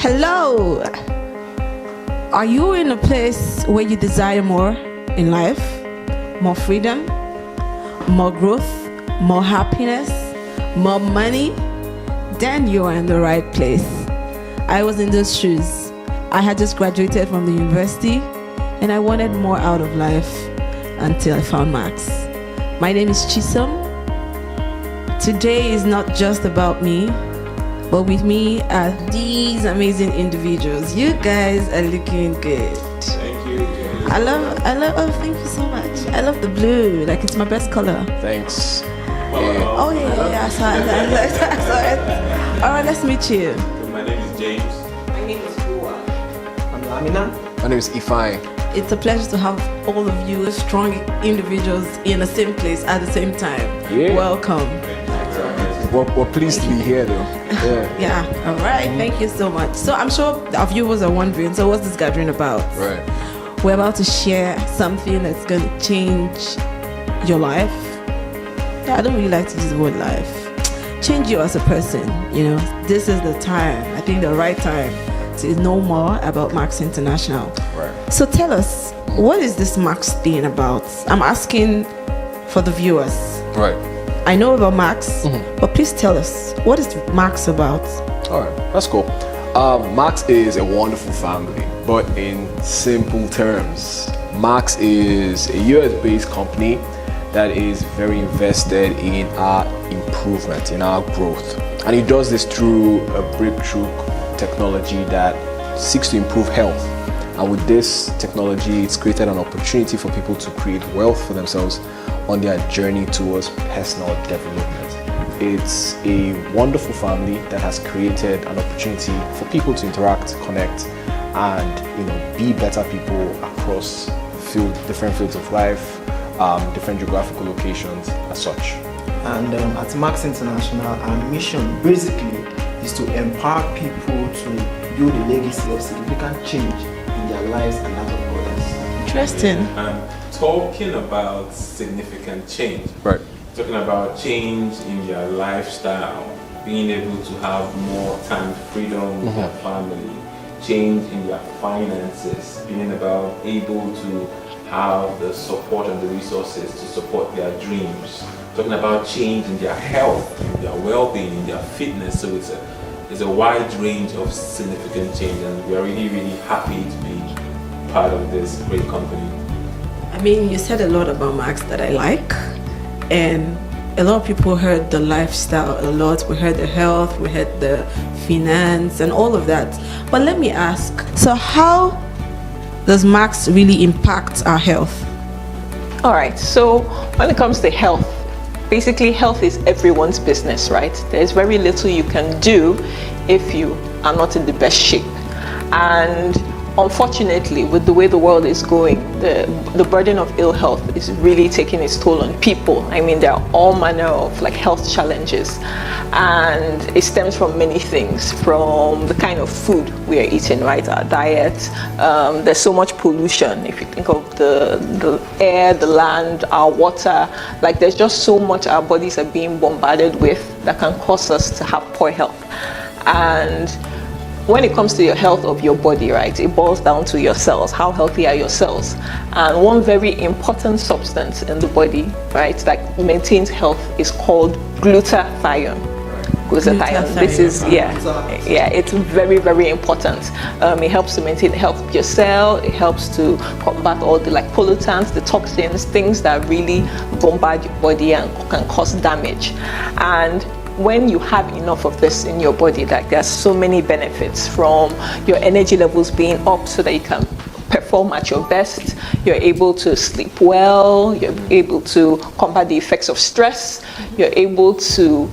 Hello! Are you in a place where you desire more in life? More freedom? More growth? More happiness? More money? Then you are in the right place. I was in those shoes. I had just graduated from the university and I wanted more out of life until I found Max. My name is Chisom. Today is not just about me, but with me are these amazing individuals. You guys are looking good. Thank you. Oh, thank you so much. I love the blue, like it's my best color. Thanks. Oh yeah, I saw it. All right, let's meet you. My name is James. My name is Hua. I'm Amina. My name is Ifai. It's a pleasure to have all of you strong individuals in the same place at the same time. Yeah. Welcome. We're pleased to be here though. Yeah. All right. Thank you so much. So I'm sure our viewers are wondering, so what's this gathering about? Right. We're about to share something that's going to change your life. Yeah, I don't really like to use the word life. Change you as a person, This is the time, I think the right time to know more about Max International. Right. So tell us, what is this Max thing about? I'm asking for the viewers. Right. I know about Max, but please tell us, what is Max about? All right. That's cool. Max is a wonderful family, but in simple terms, Max is a US-based company that is very invested in our improvement, in our growth. And it does this through a breakthrough technology that seeks to improve health. And with this technology, it's created an opportunity for people to create wealth for themselves on their journey towards personal development. It's a wonderful family that has created an opportunity for people to interact, connect, and be better people across different fields of life, different geographical locations as such. And at Max International, our mission basically is to empower people to build a legacy of significant change in their lives and that of others. Interesting. Talking about significant change. Right. Talking about change in their lifestyle, being able to have more time, freedom with their family, change in their finances, being able to have the support and the resources to support their dreams. Talking about change in their health, in their well-being, in their fitness. So it's a wide range of significant change, and we are really, really happy to be part of this great company. I mean, you said a lot about Max that I like, and a lot of people heard the lifestyle a lot. We heard the health, we heard the finance and all of that. But let me ask, so how does Max really impact our health? All right, so when it comes to health, basically health is everyone's business, right? There's very little you can do if you are not in the best shape. And unfortunately, with the way the world is going, the burden of ill health is really taking its toll on people. I mean, there are all manner of health challenges, and it stems from many things, from the kind of food we are eating, right? Our diet. There's so much pollution. If you think of the air, the land, our water, there's just so much our bodies are being bombarded with that can cause us to have poor health. And when it comes to your health of your body, right, it boils down to your cells. How healthy are your cells? And one very important substance in the body, right, that maintains health is called glutathione. Glutathione. This is, it's very, very important. It helps to maintain the health of your cell. It helps to combat all the pollutants, the toxins, things that really bombard your body and can cause damage. And when you have enough of this in your body, there's so many benefits, from your energy levels being up so that you can perform at your best, you're able to sleep well, you're able to combat the effects of stress, you're able to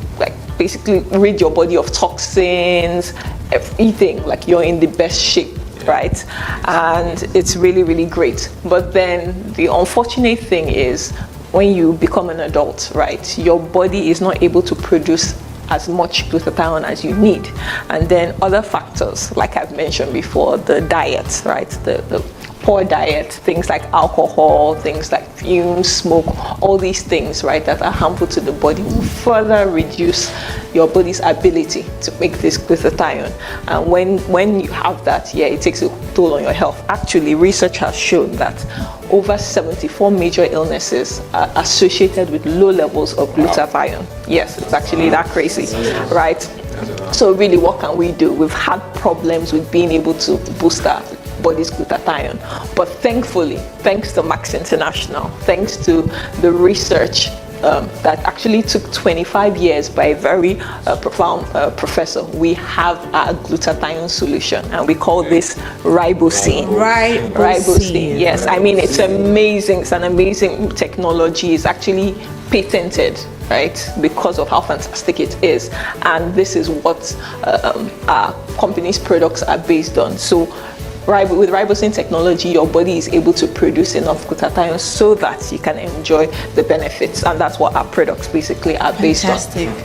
basically rid your body of toxins, everything, you're in the best shape, right? And it's really, really great. But then the unfortunate thing is, when you become an adult, right, your body is not able to produce as much glutathione as you need. And then other factors, like I've mentioned before, the diet, right, the poor diet, things like alcohol, things like fumes, smoke, all these things, right, that are harmful to the body will further reduce your body's ability to make this glutathione. And when you have that, yeah, it takes a toll on your health. Actually, research has shown that over 74 major illnesses are associated with low levels of glutathione. Yes, it's actually that crazy, right? So really, what can we do? We've had problems with being able to boost our body's glutathione, but thankfully, thanks to Max International, thanks to the research that actually took 25 years by a very profound professor, we have a glutathione solution, and we call this ribosine. Ribosine, yes. I mean, it's amazing. It's an amazing technology. It's actually patented, right, because of how fantastic it is. And this is what our company's products are based on. So with ribosine technology, your body is able to produce enough glutathione so that you can enjoy the benefits, and that's what our products basically are based on.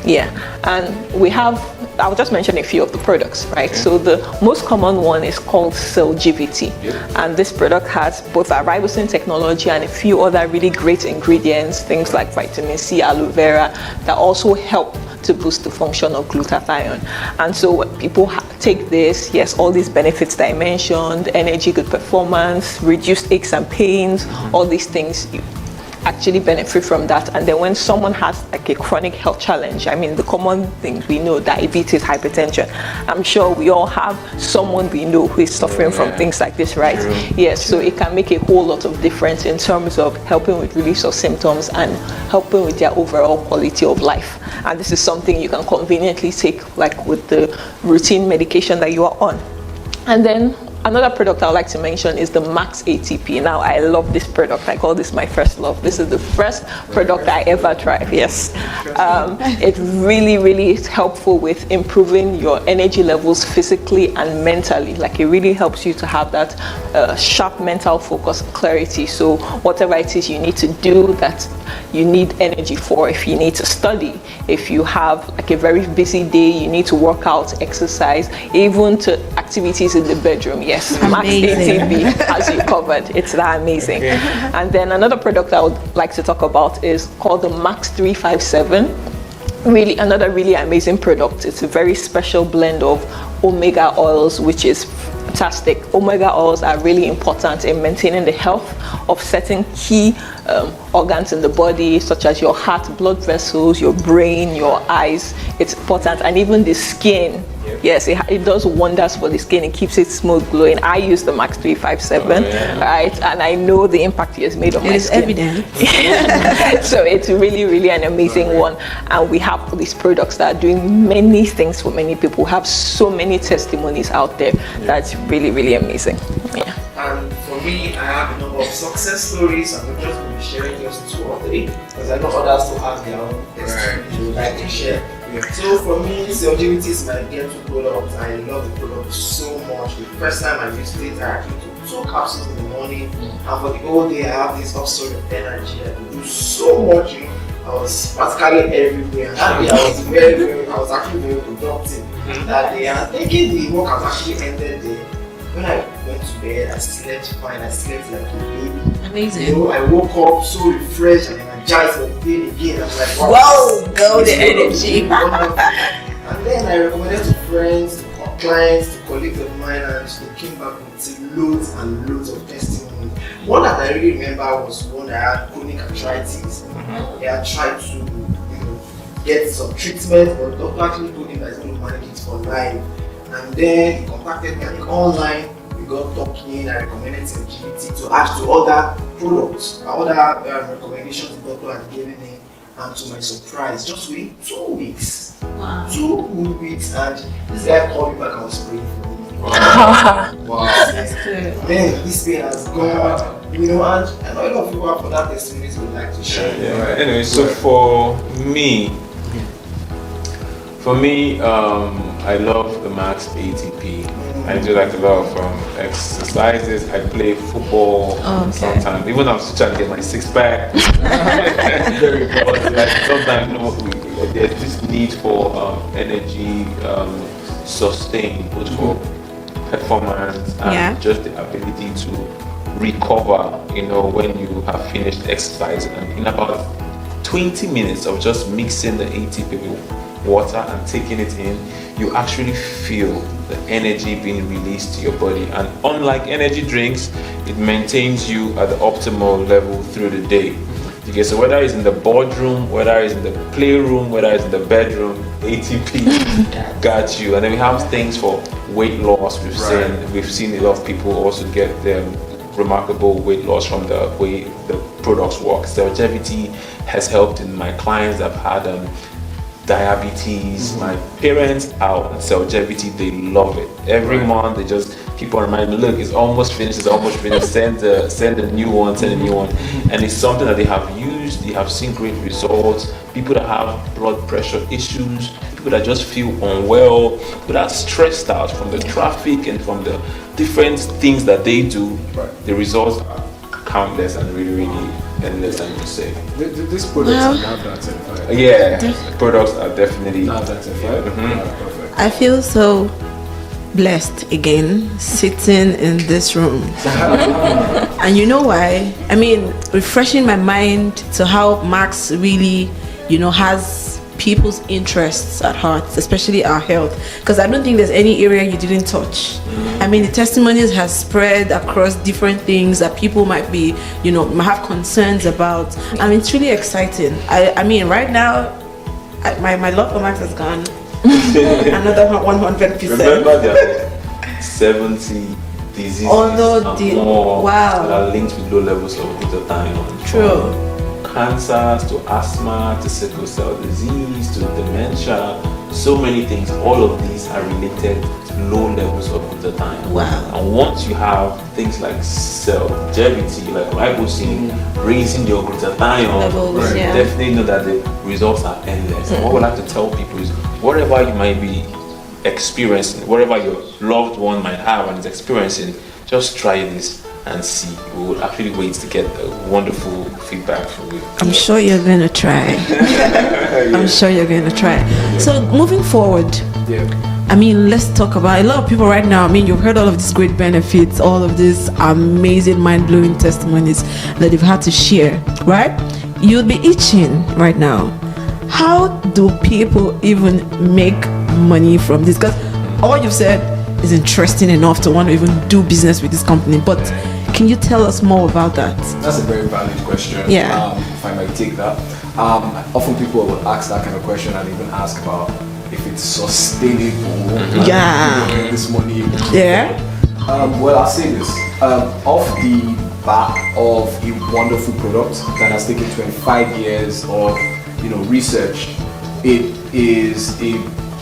Yeah, and we have, I'll just mention a few of the products, right? So the most common one is called Celgivity, and this product has both our ribosine technology and a few other really great ingredients, things like vitamin C, aloe vera, that also help to boost the function of glutathione. And so when people take this, yes, all these benefits that I mentioned, energy, good performance, reduced aches and pains, all these things, you actually benefit from that. And then when someone has like a chronic health challenge, I mean, the common things we know, diabetes, hypertension, I'm sure we all have someone we know who is suffering from things like this, right? Yes, so it can make a whole lot of difference in terms of helping with release of symptoms and helping with their overall quality of life. And this is something you can conveniently take like with the routine medication that you are on. And then another product I would like to mention is the Max ATP. Now, I love this product. I call this my first love. This is the first product I ever tried. Yes. It really is helpful with improving your energy levels physically and mentally. Like, it really helps you to have that sharp mental focus, clarity. So whatever it is you need to do that you need energy for, if you need to study, if you have like a very busy day, you need to work out, exercise, even to activities in the bedroom. Yes, Max ATP has you covered. It's that amazing. And then another product I would like to talk about is called the Max 357. Really, another really amazing product. It's a very special blend of omega oils, which is fantastic. Omega oils are really important in maintaining the health of certain key organs in the body, such as your heart, blood vessels, your brain, your eyes. It's important, and even the skin. Yes, it does wonders for the skin. It keeps it smooth, glowing. I use the Max 357, right? And I know the impact it has made on my skin. It is evident. So it's really an amazing one. And we have these products that are doing many things for many people. We have so many testimonies out there. That's really amazing. Yeah. And for me, I have a number of success stories. I'm just going to be sharing just 2 or 3, because I know others will have their own testimonies they would like to share. So for me, Celgivity is my go-to product. I love the product so much. The first time I used it, I actually took 2 capsules in the morning, and for the whole day I have this upsurge of energy. I could do so much. You know, I was practically everywhere. And that day I was actually very productive. That day, and thinking the work has actually ended there. When I went to bed, I slept fine. I slept like a baby. Amazing. You know, I woke up so refreshed and energized for the day again. I was like, wow, whoa, go the energy. And then I recommended to friends, to clients, to colleagues of mine, and they came back with loads and loads of testimonies. One that I really remember was one that had chronic arthritis. They had tried to get some treatment, but the doctor actually told him that he's going to manage it for life. And then he contacted me, I think online, we got talking. I recommended Celgivity to add to other products, other recommendations the doctor had given me. And to my surprise, just within 2 weeks, 2 good weeks, and this guy called me back and was praying for me. Wow. That's good. Man, this pain has gone, you know, and I know a lot of people have other testimonies would like to share. Yeah. Anyway, so for me, I love the Max ATP. I do like a lot of exercises. I play football sometimes. Even I'm still trying to get my 6-pack. Very important. Like sometimes, you know, there's this need for energy, sustain, both for performance and just the ability to recover, when you have finished exercising. And in about 20 minutes of just mixing the ATP with water and taking it in, you actually feel the energy being released to your body. And unlike energy drinks, it maintains you at the optimal level through the day. Okay, so whether it's in the boardroom, whether it's in the playroom, whether it's in the bedroom, ATP got you. And then we have things for weight loss. We've seen a lot of people also get remarkable weight loss from the way the products work. Longevity has helped in my clients that have had diabetes. My parents are on longevity, they love it. Every month they just keep on reminding me, look, it's almost finished, send a new one. And it's something that they have used, they have seen great results. People that have blood pressure issues, people that just feel unwell, people that are stressed out from the traffic and from the different things that they do, the results are countless and really endless, I would say. These products are NAFDAC certified. Yeah, the products are definitely NAFDAC certified. Perfect. I feel so blessed again sitting in this room. And you know why? I mean, refreshing my mind to how Max really, has people's interests at heart, especially our health, because I don't think there's any area you didn't touch. I mean, the testimonies has spread across different things that people might be, might have concerns about. I mean, it's really exciting. I mean, right now, my love for Max has gone another 100%. Remember, there are 70 diseases more that are linked with low levels of glutathione. True. Cancers to asthma to sickle cell disease to dementia, so many things. All of these are related to low levels of glutathione. Wow. And once you have things like cell longevity, like ribosine, raising your glutathione levels, you definitely know that the results are endless. And what we like to tell people is, whatever you might be experiencing, whatever your loved one might have and is experiencing, just try this and see. We will actually wait to get a wonderful feedback from you. I'm sure you're going to try. I'm sure you're going to try. So moving forward, I mean, let's talk about a lot of people right now. I mean, you've heard all of these great benefits, all of these amazing, mind-blowing testimonies that they've had to share, right? You'll be itching right now. How do people even make money from this? Because all you've said is interesting enough to want to even do business with this company, but can you tell us more about that? That's a very valid question. If I might take that. Often people will ask that kind of question and even ask about if it's sustainable. This money. Well, I'll say this. Off the back of a wonderful product that has taken 25 years of research, it is a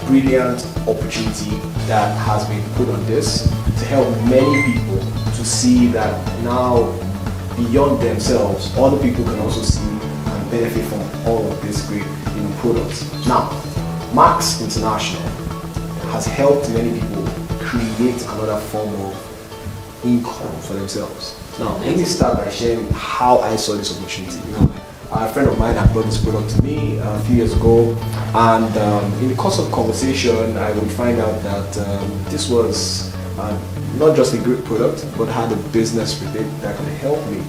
brilliant opportunity that has been put on this to help many people to see that now beyond themselves, other people can also see and benefit from all of these great products. Now, Max International has helped many people create another form of income for themselves. Now, let me start by sharing how I saw this opportunity. A friend of mine had brought this product to me a few years ago, and in the course of conversation, I would find out that this was not just a great product, but had a business with it that could help me.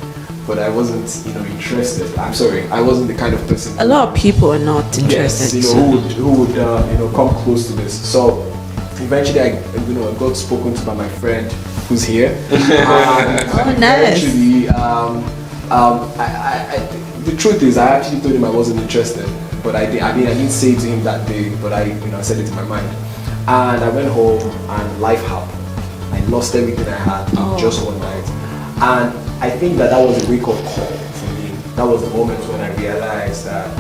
But I wasn't, interested. I'm sorry, I wasn't the kind of person. A lot of people are not interested. Yes, who would come close to this. So eventually, I got spoken to by my friend who's here. And nice. Eventually, the truth is, I actually told him I wasn't interested, but I didn't say it to him that day, but I said it in my mind. And I went home, and life happened. I lost everything I had in just one night. And I think that was a wake-up call for me. That was the moment when I realized that,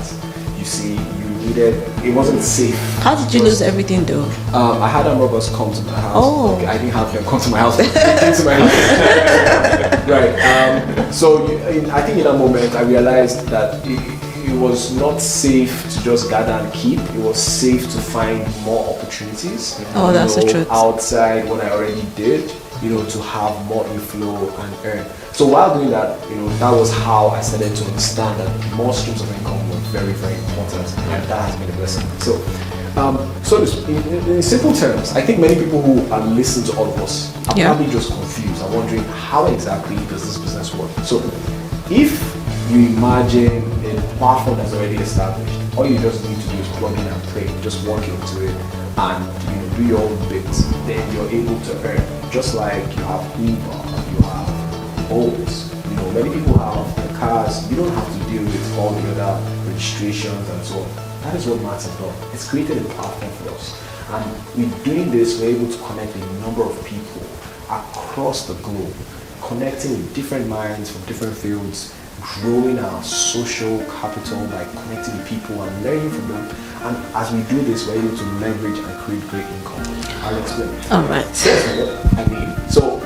it wasn't safe. How did you lose everything though? I had armed robbers come to my house. Oh. Okay, I didn't have them come to my house. They came to my house. Right. So I think in that moment I realized that it was not safe to just gather and keep. It was safe to find more opportunities. Oh, that's the truth. Outside what I already did. to have more inflow and earn. So while doing that, that was how I started to understand that more streams of income were very, very important, and that has been a blessing. So, in simple terms, I think many people who are listening to all of us are probably just confused. I'm wondering, how exactly does this business work? So, if you imagine a platform that's already established, all you just need to do is plug in and play, just walk into it and do your own bits, then you're able to earn. Just like you have Uber, you have Bolt, many people have the cars. You don't have to deal with all the other registrations and so on. That is what Max has done. It's created a platform for us, and with doing this, we're able to connect a number of people across the globe, connecting with different minds from different fields, growing our social capital by connecting with people and learning from them. And as we do this, we're able to leverage and create great income. I'll explain. All right. So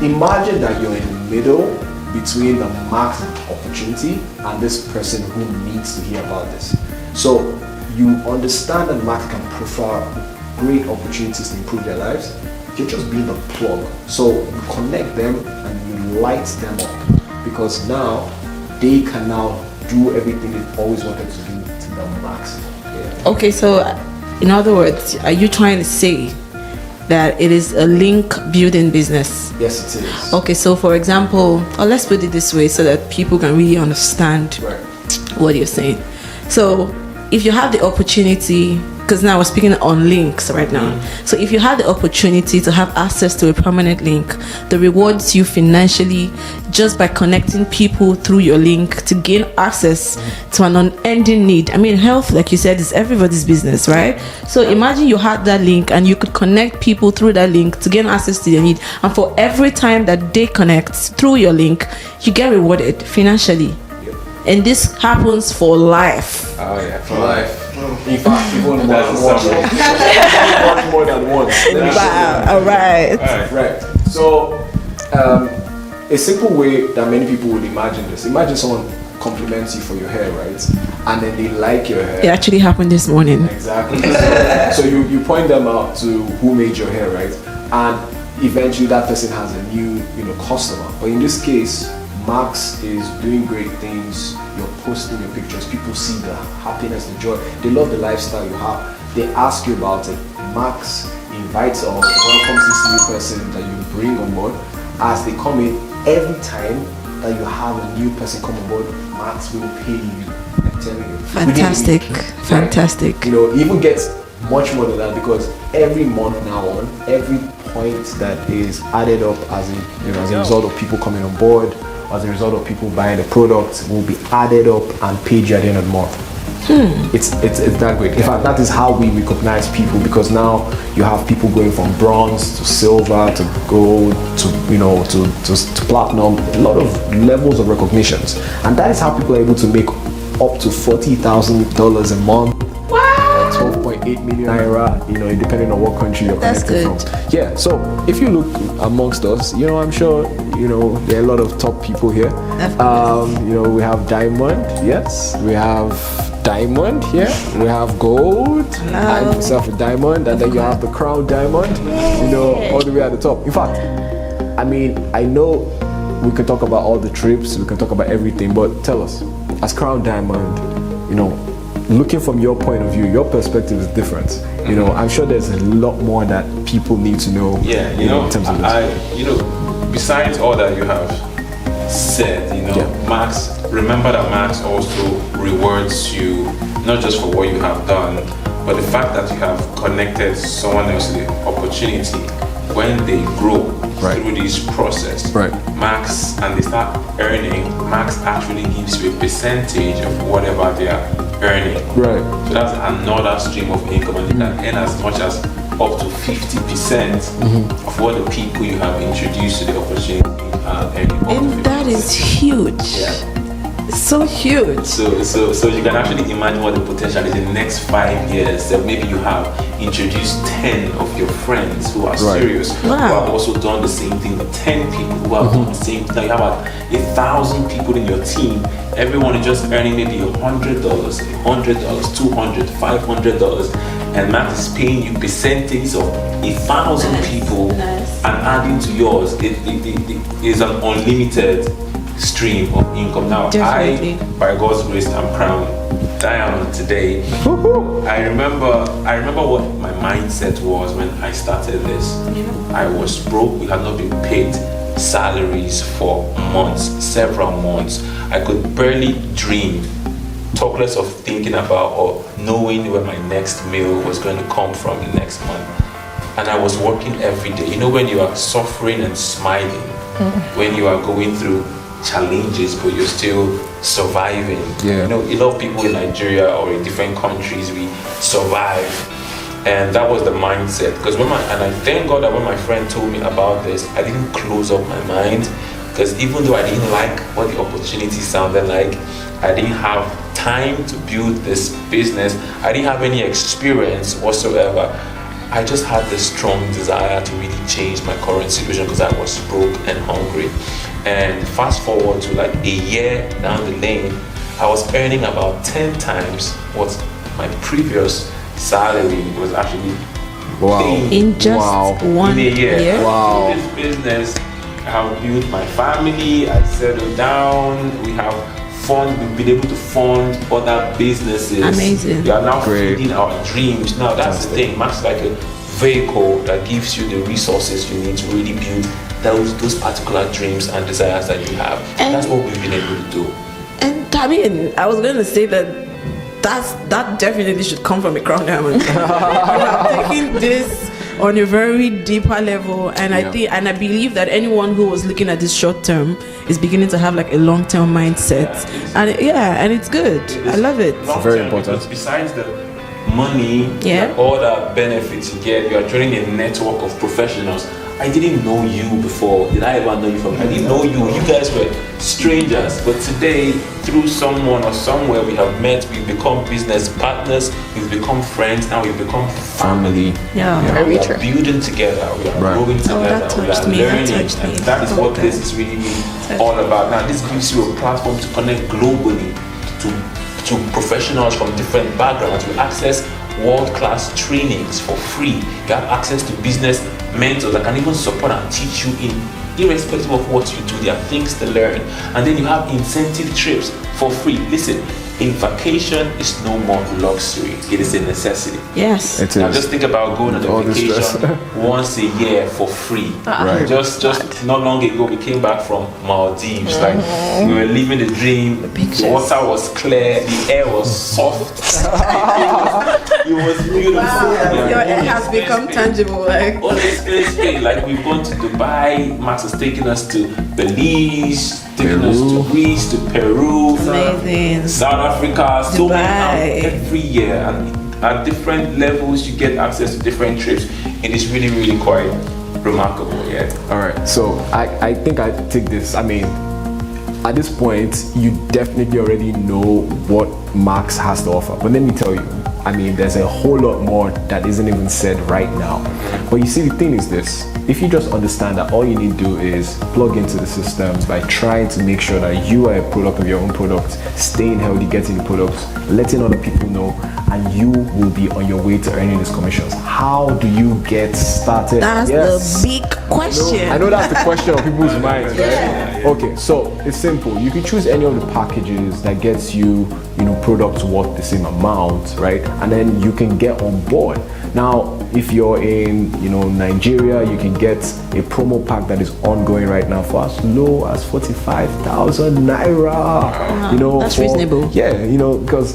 imagine that you're in the middle between the Max opportunity and this person who needs to hear about this. So you understand that Max can profile great opportunities to improve their lives. You're just being the plug. So you connect them and you light them up, because now they can now do everything they've always wanted to do to the max. Yeah. Okay, so in other words, are you trying to say that it is a link building business? Yes, it is. Okay, so for example, or let's put it this way so that people can really understand what you're saying. So if you have the opportunity, because now we're speaking on links right now. So if you have the opportunity to have access to a permanent link that rewards you financially just by connecting people through your link to gain access to an unending need. I mean, health, like you said, is everybody's business, right? So imagine you had that link and you could connect people through that link to gain access to their need. And for every time that they connect through your link, you get rewarded financially. And this happens for life. Oh yeah, for life. In fact, even more than once. Wow, all right. Right. So, a simple way that many people would imagine this. Imagine someone compliments you for your hair, right? And then they like your hair. It actually happened this morning. Exactly. So you point them out to who made your hair, right? And eventually that person has a new, customer. But in this case, Max is doing great things. You're posting your pictures. People see the happiness, the joy. They love the lifestyle you have. They ask you about it. Max invites or welcomes this new person that you bring on board. As they come in, every time that you have a new person come on board, Max will pay you. I'm telling you. Fantastic. Fantastic. It even gets much more than that, because every month now on, every point that is added up as a result of people coming on board, as a result of people buying the product, will be added up and paid you at the end of the month. It's that great. In fact, that is how we recognize people, because now you have people going from bronze to silver to gold to platinum, a lot of levels of recognitions, and that is how people are able to make up to $40,000 a month. 12.8 million naira, depending on what country you're connected from. Yeah, so if you look amongst us, I'm sure, there are a lot of top people here. We have Diamond, yes, we have Diamond here, we have Gold, and yourself a Diamond, and then you have the Crown Diamond, all the way at the top. In fact, I know we can talk about all the trips, we can talk about everything, but tell us, as Crown Diamond, looking from your point of view, your perspective is different. I'm sure there's a lot more that people need to know. Yeah, in terms of this. Besides all that you have said, Max, remember that Max also rewards you not just for what you have done, but the fact that you have connected someone else to the opportunity when they grow through this process. Max, and they start earning, Max actually gives you a percentage of whatever they are earning. So that's another stream of income, and you can earn as much as up to 50% of what the people you have introduced to the opportunity are earning. And that is huge. So huge. So you can actually imagine what the potential is in the next 5 years. So maybe you have introduced 10 of your friends who are serious, who have also done the same thing. 10 people who have done the same thing. Now you have about 1,000 people in your team. Everyone is just earning maybe $100, $200, $500, and Max is paying you percentages of 1,000 people and adding to yours, it is an unlimited stream of income. Now, Definitely. by God's grace, I'm crowned Diamond today. I remember what my mindset was when I started this. I was broke. We had not been paid salaries for months, several months. I could barely dream, talk less of thinking about or knowing where my next meal was going to come from the next month. And I was working every day. You know, when you are suffering and smiling, when you are going through challenges but you're still surviving. You know, a lot of people in Nigeria or in different countries, we survive. And that was the mindset. Because I thank God that when my friend told me about this, I didn't close up my mind. Because even though I didn't like what the opportunity sounded like, I didn't have time to build this business, I didn't have any experience whatsoever. I just had this strong desire to really change my current situation because I was broke and hungry. And fast forward to like a year down the lane, I was earning about 10 times what my previous salary was actually paying. In just one in a year. Wow. In this business, I have built my family, I settled down, we have we've been able to fund other businesses. Amazing. We are now feeding our dreams. Now that's the thing. Max is like a vehicle that gives you the resources you need to really build those particular dreams and desires that you have. And that's what we've been able to do. And I mean, I was going to say that definitely should come from a crown diamond. You have taken this on a very deeper level, and I believe that anyone who was looking at this short term is beginning to have like a long term mindset, and it's good. I love it. It's very important. Because besides the money, all the benefits you get, you are joining a network of professionals. I didn't know you before. Did I ever know you from? I didn't know you. You guys were strangers. But today, through someone or somewhere we have met, we've become business partners, we've become friends, and we've become family. Yeah. We are building together, we are growing together, we are learning. And that is what this is really all about. Now, this gives you a platform to connect globally to professionals from different backgrounds. We access world-class trainings for free. You have access to business mentors that can even support and teach you irrespective of what you do. There are things to learn. And then you have incentive trips for free. Listen, in vacation is no more luxury. It is a necessity. Yes. Now just think about going on a vacation once a year for free. Right. Just not long ago we came back from Maldives. Like we were living the dream. The water was clear, the air was soft. It was beautiful. Your air has become tangible. Like we've gone to Dubai. Max has taken us to Belize, taking us to Greece, to Peru, amazing. South Africa, so Dubai. Every year, and at different levels you get access to different trips. It is really, really quite remarkable. All right, so I think I take this. I mean, at this point, you definitely already know what Max has to offer. But let me tell you, I mean, there's a whole lot more that isn't even said right now. But you see, the thing is this. If you just understand that all you need to do is plug into the systems by trying to make sure that you are a product of your own product, staying healthy, getting the products, letting other people know, and you will be on your way to earning these commissions. How do you get started? That's the big question. I know that's the question on people's minds, right? Okay, so it's simple. You can choose any of the packages that gets you, products worth the same amount, right? And then you can get on board. Now, if you're in, Nigeria, you can get a promo pack that is ongoing right now for as low as 45,000 naira. That's reasonable. Yeah, because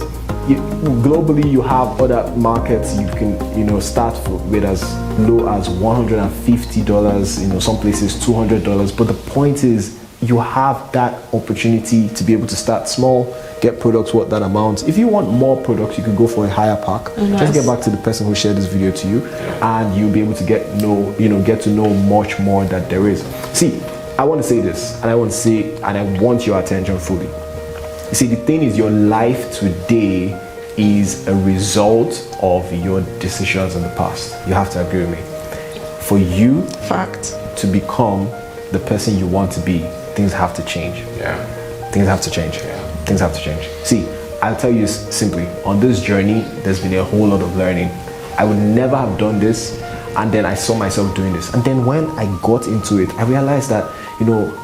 globally you have other markets you can start with as low as $150, some places $200. But the point is, you have that opportunity to be able to start small, get products worth that amount. If you want more products, you can go for a higher pack. Just get back to the person who shared this video to you, and you'll be able to get to know much more that there is. See, I want to say this, and I want your attention fully. You see, the thing is, your life today is a result of your decisions in the past. You have to agree with me. For you to become the person you want to be, things have to change. Things have to change. Things have to change. See, I'll tell you simply, on this journey, there's been a whole lot of learning. I would never have done this And then I saw myself doing this. And then when I got into it, I realized that,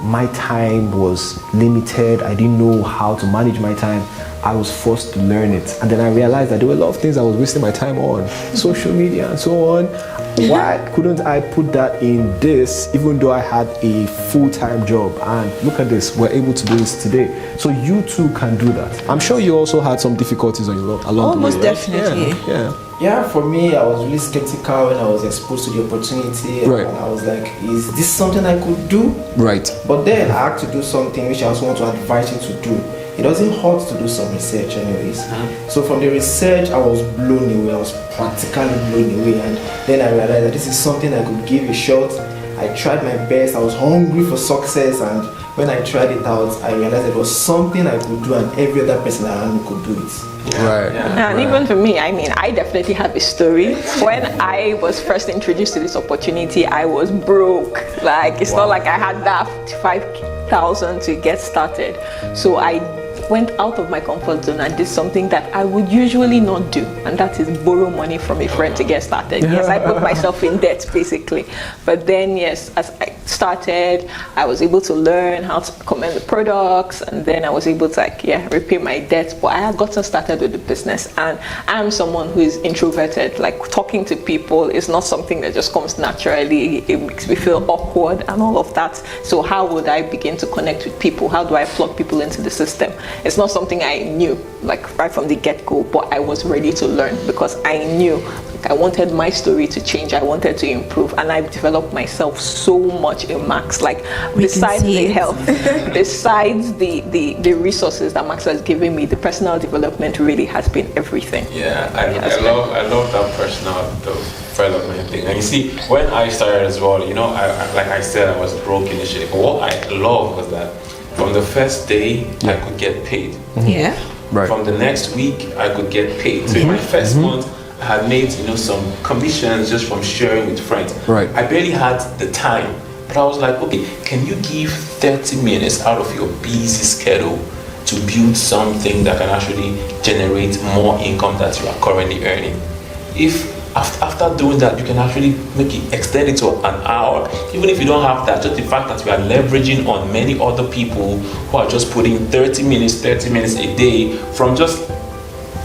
my time was limited. I didn't know how to manage my time. I was forced to learn it. And then I realized that there were a lot of things I was wasting my time on, social media and so on. Why couldn't I put that in this, even though I had a full-time job? And look at this, we're able to do this today. So you too can do that. I'm sure you also had some difficulties along the way. Almost definitely. Yeah, for me, I was really skeptical when I was exposed to the opportunity. Right. And I was like, is this something I could do? Right. But then I had to do something which I also want to advise you to do. It doesn't hurt to do some research anyways. So from the research, I was blown away. I was practically blown away. And then I realized that this is something I could give a shot. I tried my best. I was hungry for success. And when I tried it out, I realized it was something I could do and every other person around me could do it. Right. And even for me, I definitely have a story. When I was first introduced to this opportunity, I was broke. Like, it's not like I had that 5,000 to get started. So I went out of my comfort zone and did something that I would usually not do, and that is borrow money from a friend to get started. Yes, I put myself in debt basically. But then yes, as I started, I was able to learn how to recommend the products, and then I was able to repay my debt. But I had gotten started with the business, and I'm someone who is introverted. Like, talking to people is not something that just comes naturally. It makes me feel awkward and all of that. So how would I begin to connect with people? How do I plug people into the system? It's not something I knew like right from the get-go, but I was ready to learn because I knew I wanted my story to change. I wanted to improve, and I've developed myself so much in Max. Like, besides the health, besides the resources that Max has given me, the personal development really has been everything. Yeah, I love that personal development thing. And you see, when I started as well, like I said, I was broke initially, but what I loved was that from the first day, I could get paid. Yeah. Right. From the next week, I could get paid. So in my first month, I had made some commissions just from sharing with friends. Right. I barely had the time, but I was like, okay, can you give 30 minutes out of your busy schedule to build something that can actually generate more income that you are currently earning? If after doing that, you can actually extend it to an hour. Even if you don't have that, just the fact that we are leveraging on many other people who are just putting 30 minutes a day from just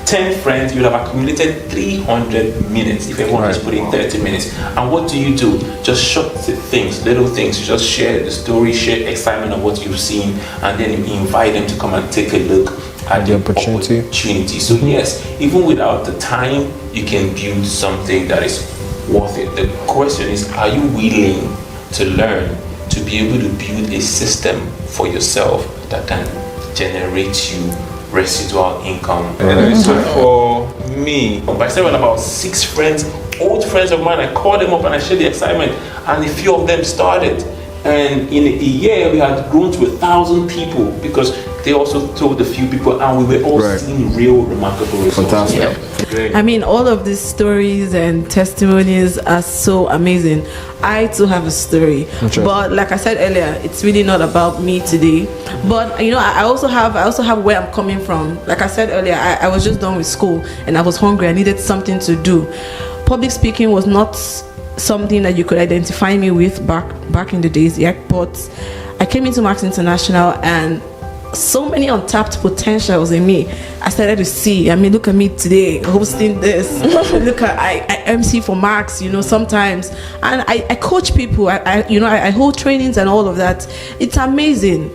10 friends, you would have accumulated 300 minutes if everyone is putting 30 minutes. And what do? Just short things, little things. You just share the story, share excitement of what you've seen, and then you invite them to come and take a look at the opportunity. So yes, even without the time, you can build something that is worth it. The question is, are you willing to learn to be able to build a system for yourself that can generate you residual income? So for me, I started with about 6 friends, old friends of mine. I called them up and I shared the excitement, and a few of them started. And in a year, we had grown to 1,000 people because they also told a few people, and we were all seeing real remarkable results. Fantastic. I mean, all of these stories and testimonies are so amazing. I too have a story, but like I said earlier, it's really not about me today. But I also have where I'm coming from. Like I said earlier, I was just done with school and I was hungry. I needed something to do. Public speaking was not something that you could identify me with back in the days yet, but I came into Max International and so many untapped potentials in me I started to see. I mean, look at me today hosting this. Look at I MC for Max, sometimes, and I coach people. I hold trainings and all of that. It's amazing.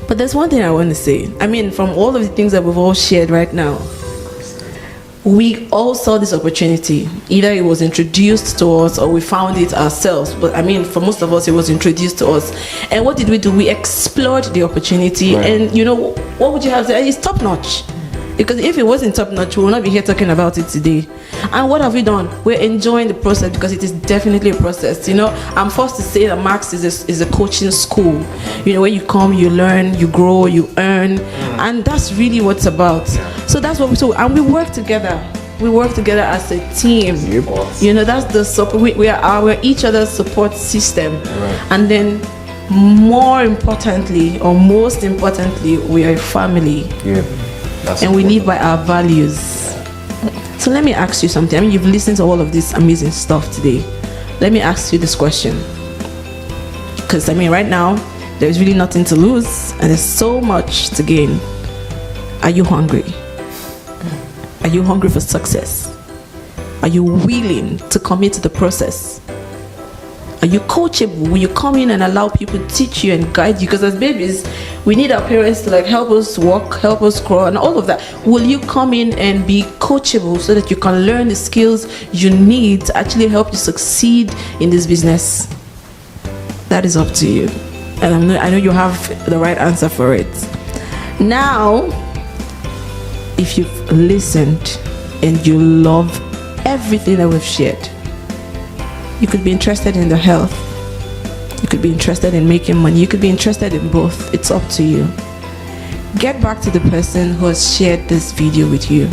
But there's one thing I want to say. I mean, from all of the things that we've all shared right now, we all saw this opportunity. Either it was introduced to us or we found it ourselves. But I mean, for most of us, it was introduced to us. And what did we do? We explored the opportunity. And what would you have to say? It's top notch. Because if it wasn't top notch, we will not be here talking about it today. And what have we done? We're enjoying the process because it is definitely a process. I'm forced to say that Max is a coaching school. Where you come, you learn, you grow, you earn, and that's really what it's about. So that's what we do, and we work together. We work together as a team. That's the support. We're each other's support system, and then most importantly, we are a family. And we live by our values. So let me ask you something. I mean, you've listened to all of this amazing stuff today. Let me ask you this question. Because, I mean, right now, there's really nothing to lose and there's so much to gain. Are you hungry? Are you hungry for success? Are you willing to commit to the process? Are you coachable? Will you come in and allow people to teach you and guide you? Because as babies, we need our parents to like help us walk, help us crawl, and all of that. Will you come in and be coachable so that you can learn the skills you need to actually help you succeed in this business? That is up to you. And I know you have the right answer for it. Now, if you've listened and you love everything that we've shared, you could be interested in the health. You could be interested in making money. You could be interested in both. It's up to you. Get back to the person who has shared this video with you.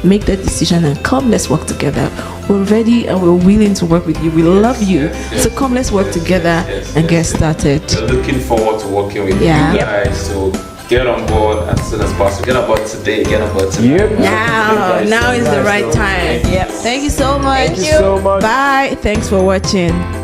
Make that decision and come, let's work together. We're ready and we're willing to work with you. We love you. So come, let's work together and get started. We're looking forward to working with you guys. So get on board as soon as possible. Get on board today. Get on board today. Now is the right time. Yep. Thank you so much. Thank you so much. Bye. Thanks for watching.